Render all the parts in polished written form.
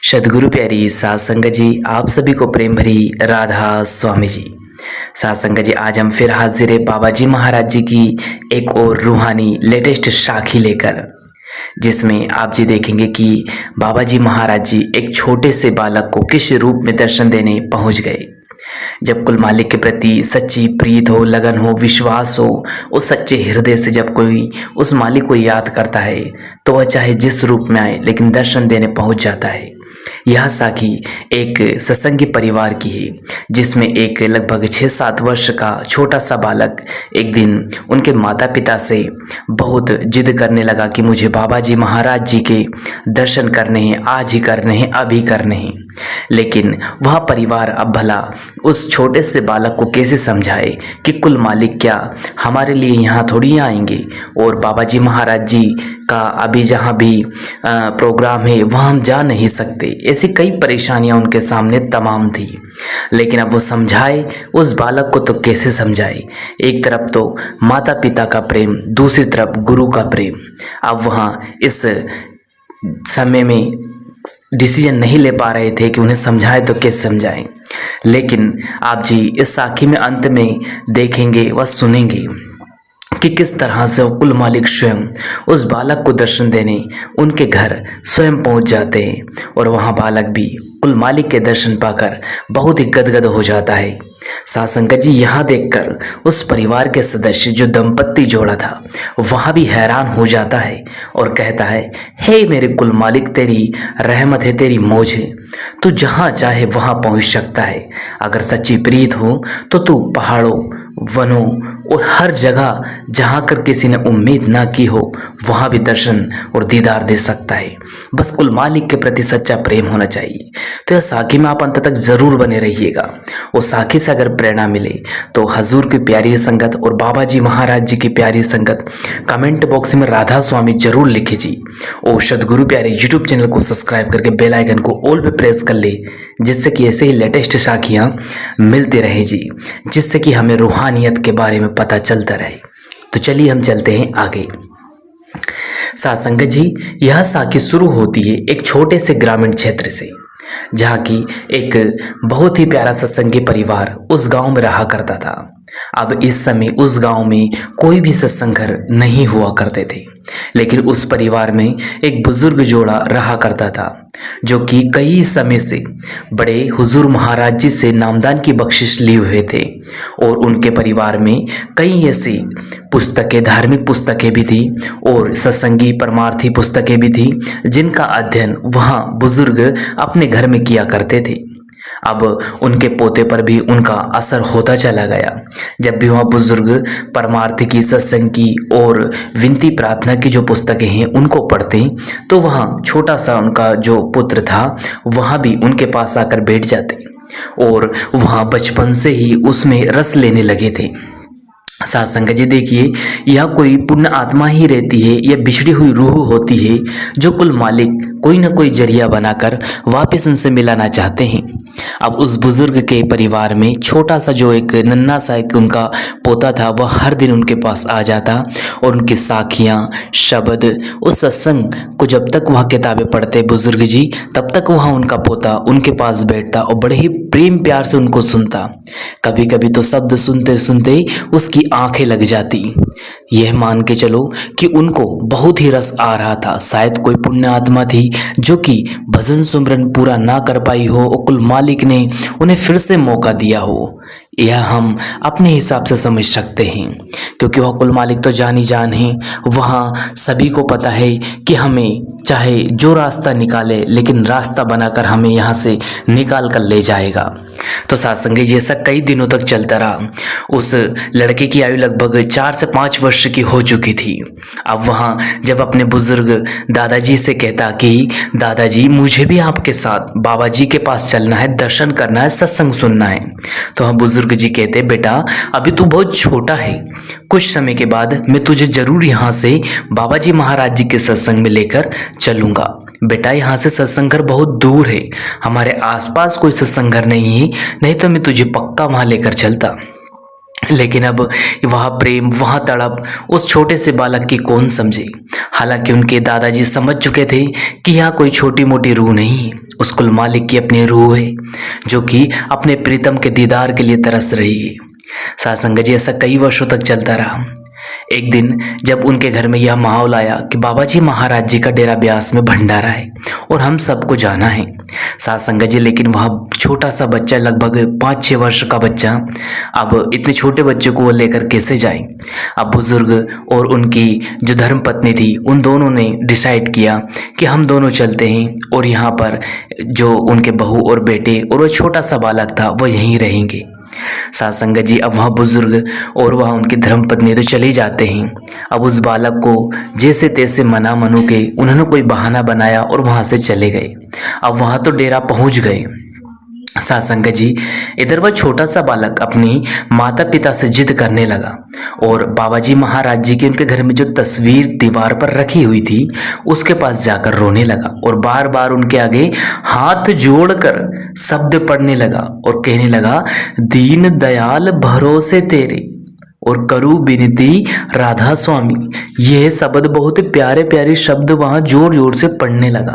सदगुरु प्यारी सात संगत जी, आप सभी को प्रेम भरी राधा स्वामी जी। सात संगत जी, आज हम फिर हाजिर है बाबा जी महाराज जी की एक और रूहानी लेटेस्ट साखी लेकर, जिसमें आप जी देखेंगे कि बाबा जी महाराज जी एक छोटे से बालक को किस रूप में दर्शन देने पहुंच गए। जब कुल मालिक के प्रति सच्ची प्रीत हो, लगन हो, विश्वास हो, उस सच्चे हृदय से जब कोई उस मालिक को याद करता है तो वह चाहे जिस रूप में आए लेकिन दर्शन देने पहुंच जाता है। यह साखी एक सत्संगी परिवार की है, जिसमें एक लगभग 6-7 वर्ष का छोटा सा बालक एक दिन उनके माता पिता से बहुत जिद करने लगा कि मुझे बाबा जी महाराज जी के दर्शन करने हैं, आज ही करने हैं, अभी करने हैं। लेकिन वह परिवार अब भला उस छोटे से बालक को कैसे समझाए कि कुल मालिक क्या हमारे लिए यहाँ थोड़ी आएंगे, और बाबा जी महाराज जी का अभी जहाँ भी प्रोग्राम है वहाँ हम जा नहीं सकते। ऐसी कई परेशानियाँ उनके सामने तमाम थी, लेकिन अब वो समझाए उस बालक को तो कैसे समझाए। एक तरफ तो माता पिता का प्रेम, दूसरी तरफ गुरु का प्रेम। अब वहाँ इस समय में डिसीजन नहीं ले पा रहे थे कि उन्हें समझाए तो कैसे समझाएं। लेकिन आप जी इस साखी में अंत में देखेंगे व सुनेंगे कि किस तरह से वो कुल मालिक स्वयं उस बालक को दर्शन देने उनके घर स्वयं पहुंच जाते हैं, और वहां बालक भी कुल मालिक के दर्शन पाकर बहुत ही गदगद हो जाता है। सात संगत जी, यहाँ देखकर उस परिवार के सदस्य जो दंपत्ति जोड़ा था वहाँ भी हैरान हो जाता है और कहता है, हे मेरे कुल मालिक, तेरी रहमत है, तेरी मौज है, तू जहाँ चाहे वहाँ पहुँच सकता है। अगर सच्ची प्रीत हो तो तू पहाड़ों, वनों और हर जगह जहाँ कर किसी ने उम्मीद ना की हो वहाँ भी दर्शन और दीदार दे सकता है। बस कुल मालिक के प्रति सच्चा प्रेम होना चाहिए। तो यह साखी में आप अंत तक ज़रूर बने रहिएगा। वो साखी से अगर प्रेरणा मिले तो हजूर की प्यारी संगत और बाबा जी महाराज जी की प्यारी संगत कमेंट बॉक्स में राधा स्वामी जरूर लिखे जी। और सदगुरु प्यारे यूट्यूब चैनल को सब्सक्राइब करके बेल आइकन को ऑल पे प्रेस कर ले, जिससे कि ऐसे ही लेटेस्ट साखियाँ मिलती रहे जी, जिससे कि हमें रूहानियत के बारे में पता चलता रहे। तो चलिए हम चलते हैं आगे। सात संगत जी, यह साखी शुरू होती है एक छोटे से ग्रामीण क्षेत्र से, जहाँ की एक बहुत ही प्यारा सत्संगी परिवार उस गांव में रहा करता था। अब इस समय उस गांव में कोई भी सत्संग घर नहीं हुआ करते थे, लेकिन उस परिवार में एक बुजुर्ग जोड़ा रहा करता था, जो कि कई समय से बड़े हुजूर महाराज जी से नामदान की बख्शिश लिए हुए थे। और उनके परिवार में कई ऐसी पुस्तकें, धार्मिक पुस्तकें भी थी और सत्संगी परमार्थी पुस्तकें भी थी, जिनका अध्ययन वहाँ बुजुर्ग अपने घर में किया करते थे। अब उनके पोते पर भी उनका असर होता चला गया। जब भी वह बुजुर्ग परमार्थ की, सत्संग की और विनती प्रार्थना की जो पुस्तकें हैं उनको पढ़ते, तो वहाँ छोटा सा उनका जो पुत्र था वहाँ भी उनके पास आकर बैठ जाते और वहाँ बचपन से ही उसमें रस लेने लगे थे। सात संगत जी देखिए, यह कोई पुण्य आत्मा ही रहती है, यह बिछड़ी हुई रूह होती है, जो कुल मालिक कोई ना कोई जरिया बनाकर वापस उनसे मिलाना चाहते हैं। अब उस बुजुर्ग के परिवार में छोटा सा जो एक नन्हा सा एक उनका पोता था, वह हर दिन उनके पास आ जाता और उनकी साखियाँ, शब्द, उस सत्संग को जब तक वह किताबें पढ़ते बुजुर्ग जी, तब तक वहाँ उनका पोता उनके पास बैठता और बड़े ही प्रेम प्यार से उनको सुनता। कभी कभी तो शब्द सुनते सुनते उसकी आंखें लग जाती। यह मान के चलो कि उनको बहुत ही रस आ रहा था। शायद कोई पुण्य आत्मा थी जो कि भजन सुमरन पूरा ना कर पाई हो और कुल मालिक ने उन्हें फिर से मौका दिया हो। यह हम अपने हिसाब से समझ सकते हैं, क्योंकि वह कुल मालिक तो जान ही जान है। वहाँ सभी को पता है कि हमें चाहे जो रास्ता निकाले, लेकिन रास्ता बनाकर हमें यहाँ से निकाल कर ले जाएगा। तो सत्संग ये सब कई दिनों तक चलता रहा। उस लड़के की आयु लगभग 4 से 5 वर्ष की हो चुकी थी। अब वहाँ जब अपने बुजुर्ग दादाजी से कहता कि दादाजी मुझे भी आपके साथ बाबा जी के पास चलना है, दर्शन करना है, सत्संग सुनना है, तो हम बुजुर्ग जी कहते, बेटा अभी तू बहुत छोटा है, कुछ समय के बाद मैं तुझे जरूर यहाँ से बाबा जी महाराज जी के सत्संग में लेकर चलूँगा। बेटा यहाँ से सत्संग घर बहुत दूर है, हमारे आसपास कोई सत्संग घर नहीं है, नहीं तो मैं तुझे पक्का वहाँ लेकर चलता। लेकिन अब वह प्रेम, वह तड़प उस छोटे से बालक की कौन समझे। हालांकि उनके दादाजी समझ चुके थे कि यह कोई छोटी मोटी रूह नहीं है, उस कुल मालिक की अपनी रूह है जो कि अपने प्रीतम के दीदार के लिए तरस रही है। सासंग जी ऐसा कई वर्षों तक चलता रहा। एक दिन जब उनके घर में यह माहौल आया कि बाबा जी महाराज जी का डेरा ब्यास में भंडारा है और हम सबको जाना है। सासंग जी लेकिन वह छोटा सा बच्चा, लगभग 5-6 वर्ष का बच्चा, अब इतने छोटे बच्चे को वो लेकर कैसे जाए। अब बुजुर्ग और उनकी जो धर्म पत्नी थी, उन दोनों ने डिसाइड किया कि हम दोनों चलते हैं और यहाँ पर जो उनके बहू और बेटे और वो छोटा सा बालक था वो यहीं रहेंगे। सासंग जी अब वहाँ बुजुर्ग और वहाँ उनकी धर्मपत्नी तो चले जाते हैं। अब उस बालक को जैसे तैसे मना मनू के उन्होंने कोई बहाना बनाया और वहाँ से चले गए। अब वहाँ तो डेरा पहुँच गए। सासंग जी इधर वह छोटा सा बालक अपनी माता पिता से जिद करने लगा और बाबा जी महाराज जी के उनके घर में जो तस्वीर दीवार पर रखी हुई थी उसके पास जाकर रोने लगा और बार बार उनके आगे हाथ जोड़कर शब्द पढ़ने लगा और कहने लगा, दीन दयाल भरोसे तेरे और करूँ विनती राधा स्वामी। यह शब्द बहुत प्यारे प्यारे शब्द वहाँ जोर जोर से पढ़ने लगा,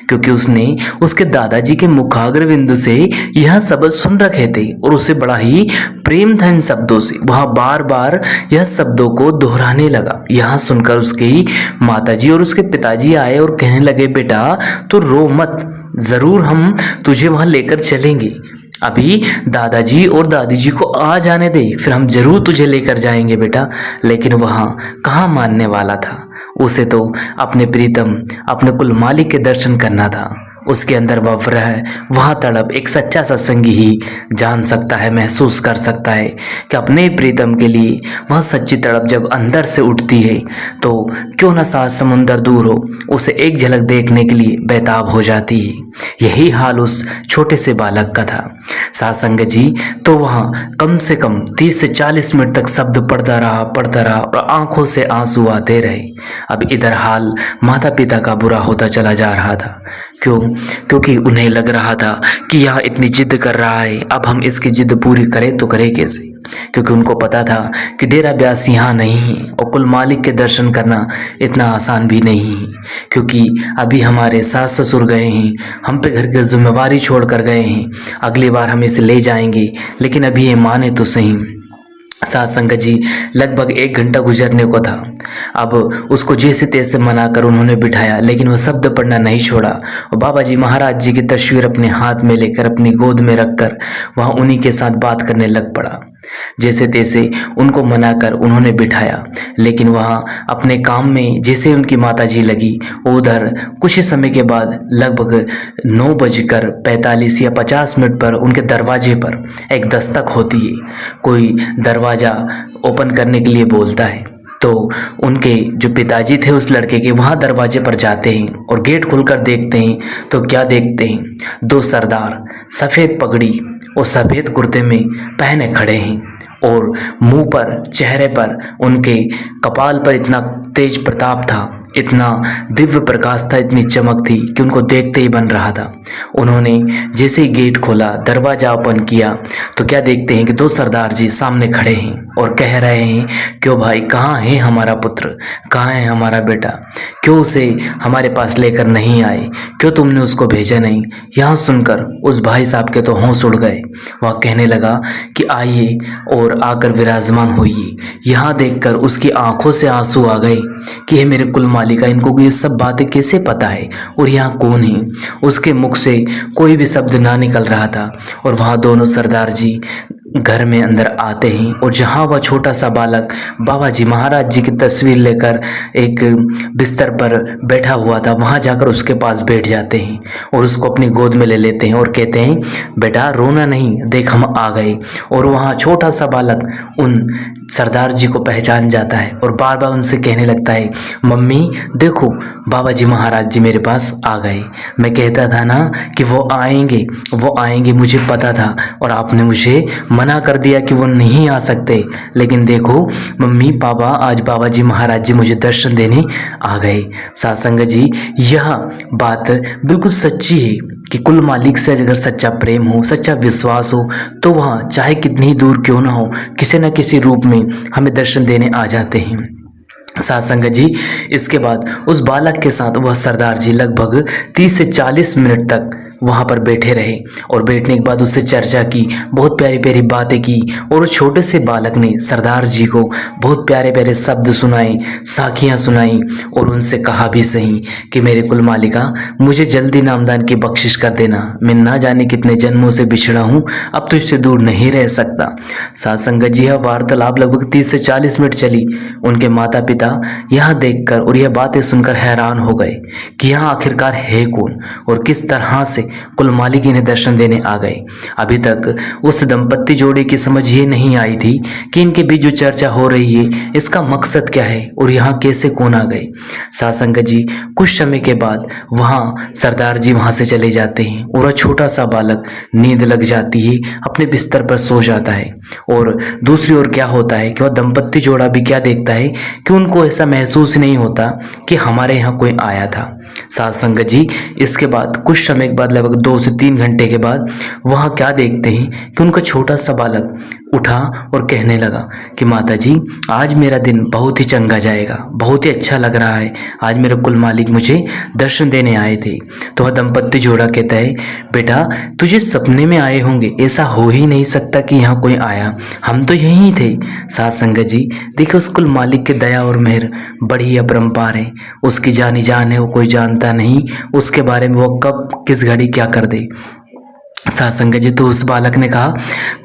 क्योंकि उसने उसके दादाजी के मुखाग्र बिंदु से यह शब्द सुन रखे थे और उसे बड़ा ही प्रेम था इन शब्दों से। वह बार बार यह शब्दों को दोहराने लगा। यह सुनकर उसकी माताजी और उसके पिताजी आए और कहने लगे, बेटा तू रो मत, जरूर हम तुझे वहाँ लेकर चलेंगे। अभी दादाजी और दादी जी को आ जाने दे, फिर हम जरूर तुझे लेकर जाएंगे बेटा। लेकिन वहाँ कहाँ मानने वाला था। उसे तो अपने प्रीतम, अपने कुल मालिक के दर्शन करना था। उसके अंदर वह विरह, वह तड़प एक सच्चा सत्संगी ही जान सकता है, महसूस कर सकता है कि अपने प्रीतम के लिए वह सच्ची तड़प जब अंदर से उठती है तो क्यों न 7 समुंदर दूर हो, उसे एक झलक देखने के लिए बेताब हो जाती है। यही हाल उस छोटे से बालक का था। सासंग जी तो वहाँ कम से कम 30 से 40 मिनट तक शब्द पढ़ता रहा और आंखों से आंसू आते रहे। अब इधर हाल माता पिता का बुरा होता चला जा रहा था। क्योंकि उन्हें लग रहा था कि यह इतनी जिद कर रहा है, अब हम इसकी जिद पूरी करें तो करें कैसे। क्योंकि उनको पता था कि डेरा ब्यास यहाँ नहीं है और कुल मालिक के दर्शन करना इतना आसान भी नहीं है, क्योंकि अभी हमारे सास ससुर गए हैं, हम पे घर की जिम्मेवारी छोड़ कर गए हैं। अगली बार हम इसे ले जाएंगे, लेकिन अभी ये माने तो सही। सासंग जी लगभग 1 घंटा गुजरने को था। अब उसको जैसे तैसे मनाकर उन्होंने बिठाया, लेकिन वह शब्द पढ़ना नहीं छोड़ा और बाबा जी महाराज जी की तस्वीर अपने हाथ में लेकर अपनी गोद में रखकर वहाँ उन्हीं के साथ बात करने लग पड़ा। जैसे तैसे उनको मनाकर उन्होंने बिठाया, लेकिन वहाँ अपने काम में जैसे उनकी माता जी लगी, उधर कुछ ही समय के बाद लगभग 9:45 या 50 मिनट पर उनके दरवाजे पर एक दस्तक होती है। कोई दरवाज़ा ओपन करने के लिए बोलता है तो उनके जो पिताजी थे उस लड़के के वहाँ दरवाजे पर जाते हैं और गेट खोलकर देखते हैं तो क्या देखते हैं, 2 सरदार सफ़ेद पगड़ी और सफ़ेद कुर्ते में पहने खड़े हैं और मुंह पर, चेहरे पर, उनके कपाल पर इतना तेज प्रताप था, इतना दिव्य प्रकाश था, इतनी चमक थी कि उनको देखते ही बन रहा था। उन्होंने जैसे ही गेट खोला, दरवाजा ओपन किया तो क्या देखते हैं कि 2 सरदार जी सामने खड़े हैं और कह रहे हैं, क्यों भाई, कहाँ है हमारा पुत्र, कहाँ है हमारा बेटा, क्यों उसे हमारे पास लेकर नहीं आए, क्यों तुमने उसको भेजा नहीं। यह सुनकर उस भाई साहब के तो होश उड़ गए। वह कहने लगा कि आइए और आकर विराजमान होइए। यहाँ देखकर उसकी आंखों से आंसू आ गए कि हे मेरे कुल मालिका, इनको ये सब बातें कैसे पता है और यहाँ कौन है। उसके मुख से कोई भी शब्द ना निकल रहा था और वहाँ दोनों सरदार जी घर में अंदर आते हैं और जहाँ वह छोटा सा बालक बाबा जी महाराज जी की तस्वीर लेकर एक बिस्तर पर बैठा हुआ था, वहाँ जाकर उसके पास बैठ जाते हैं और उसको अपनी गोद में ले लेते हैं और कहते हैं, बेटा रोना नहीं, देख हम आ गए। और वहाँ छोटा सा बालक उन सरदार जी को पहचान जाता है और बार बार उनसे कहने लगता है, मम्मी देखो बाबा जी महाराज जी मेरे पास आ गए। मैं कहता था ना कि वो आएंगे, मुझे पता था और आपने मुझे मना कर दिया कि वो नहीं आ सकते, लेकिन देखो मम्मी पापा, आज बाबा जी महाराज जी मुझे दर्शन देने आ गए। सासंग जी यह बात बिल्कुल सच्ची है कि कुल मालिक से अगर सच्चा प्रेम हो, सच्चा विश्वास हो, तो वह चाहे कितनी ही दूर क्यों ना हो, किसी न किसी रूप में हमें दर्शन देने आ जाते हैं। साथ संगत जी, इसके बाद उस बालक के साथ वह सरदार जी लगभग 30 से 40 मिनट तक वहाँ पर बैठे रहे और बैठने के बाद उससे चर्चा की, बहुत प्यारी प्यारी बातें की और उस छोटे से बालक ने सरदार जी को बहुत प्यारे प्यारे शब्द सुनाए, साखियाँ सुनाई और उनसे कहा भी सही कि मेरे कुल मालिका, मुझे जल्दी नामदान की बख्शिश कर देना, मैं ना जाने कितने जन्मों से बिछड़ा हूँ, अब तो इससे दूर नहीं रह सकता। साथ संगत जी, यह वार्तालाप लगभग 30 से 40 मिनट चली। उनके माता पिता यह देखकर और यह बातें सुनकर हैरान हो गए कि यह आखिरकार है कौन और किस तरह से कुल मालिक इन्हें दर्शन देने आ गए। अभी तक उस दंपत्ति जोड़े की समझ ये नहीं आई थी कि इनके बीच जो चर्चा हो रही है इसका मकसद क्या है और यहाँ कैसे कौन आ गए। साथ संगत जी, कुछ समय के बाद वहाँ सरदार जी वहाँ से चले जाते हैं और वह छोटा सा बालक नींद लग जाती है, अपने बिस्तर पर सो जाता है। और दूसरी ओर क्या होता है कि वह दंपत्ति जोड़ा भी क्या देखता है कि उनको ऐसा महसूस नहीं होता कि हमारे यहाँ कोई आया था। साथ संगत जी, इसके बाद कुछ समय के बाद लगभग 2 से 3 घंटे के बाद वहाँ क्या देखते हैं कि उनका छोटा सा बालक उठा और कहने लगा कि माता जी, आज मेरा दिन बहुत ही चंगा जाएगा, बहुत ही अच्छा लग रहा है, आज मेरे कुल मालिक मुझे दर्शन देने आए थे। तो वह दंपत्ति जोड़ा कहता है, बेटा तुझे सपने में आए होंगे, ऐसा हो ही नहीं सकता कि यहाँ कोई आया, हम तो यहीं थे। साथ संगत जी, देखिए उस कुल मालिक की दया और मेहर बड़ी अपरंपार है, उसकी जानी जान है, वो कोई जानता नहीं उसके बारे में वो कब किस घड़ी क्या कर दे। साथ संगत जी, तो उस बालक ने कहा,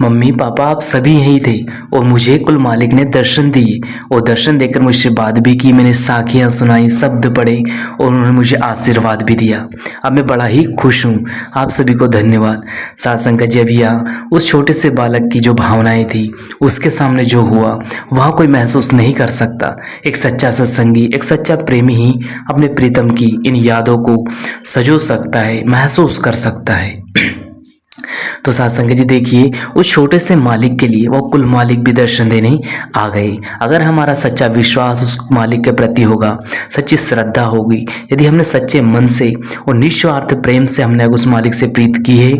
मम्मी पापा आप सभी यहीं थे और मुझे कुल मालिक ने दर्शन दिए और दर्शन देकर मुझसे बात भी की, मैंने साखियाँ सुनाई, शब्द पढ़े और उन्होंने मुझे आशीर्वाद भी दिया। अब मैं बड़ा ही खुश हूँ, आप सभी को धन्यवाद। साथ संगत जी, अभी यहाँ उस छोटे से बालक की जो भावनाएं थी, उसके सामने जो हुआ वहाँ कोई महसूस नहीं कर सकता। एक सच्चा सत्संगी, एक सच्चा प्रेमी ही अपने प्रीतम की इन यादों को सजो सकता है, महसूस कर सकता है। तो साथ संगत जी, देखिए उस छोटे से मालिक के लिए वो कुल मालिक भी दर्शन देने आ गए। अगर हमारा सच्चा विश्वास उस मालिक के प्रति होगा, सच्ची श्रद्धा होगी, यदि हमने सच्चे मन से और निस्वार्थ प्रेम से हमने उस मालिक से प्रीत की है,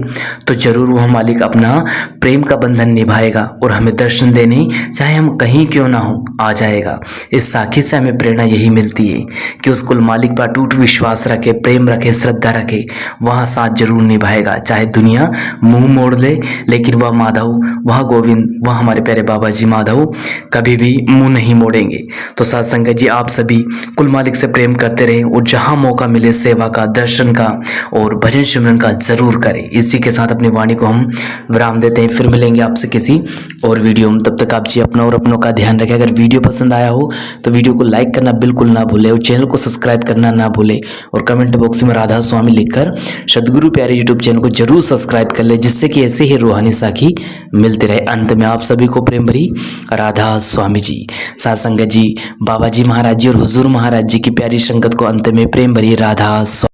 तो जरूर वह मालिक अपना प्रेम का बंधन निभाएगा और हमें दर्शन देने, चाहे हम कहीं क्यों ना हो, आ जाएगा। इस साखी से हमें प्रेरणा यही मिलती है कि उस कुल मालिक पर अटूट विश्वास रखे, प्रेम रखे, श्रद्धा रखे, वहाँ साथ जरूर निभाएगा। चाहे दुनिया मुंह मोड़ ले, लेकिन वह माधव, वह गोविंद, वह हमारे प्यारे बाबा जी माधव कभी भी मुंह नहीं मोड़ेंगे। तो साथ संगत जी, आप सभी कुल मालिक से प्रेम करते रहें और जहां मौका मिले सेवा का, दर्शन का और भजन सिमरन का जरूर करें। इसी के साथ अपनी वाणी को हम विराम देते हैं, फिर मिलेंगे आपसे किसी और वीडियो में। तब तक आप जी अपना और अपनों का ध्यान रखें। अगर वीडियो पसंद आया हो तो वीडियो को लाइक करना बिल्कुल ना भूले और चैनल को सब्सक्राइब करना ना भूले और कमेंट बॉक्स में राधा स्वामी लिखकर सदगुरु प्यारे यूट्यूब चैनल को जरूर सब्सक्राइब कर ले, जिससे कि ऐसे ही रूहानी साखी मिलते रहे। अंत में आप सभी को प्रेम भरी राधा स्वामी जी, साथ संगत जी, बाबा जी महाराज जी और हुजूर महाराज जी की प्यारी संगत को अंत में प्रेम भरी राधा स्वामी।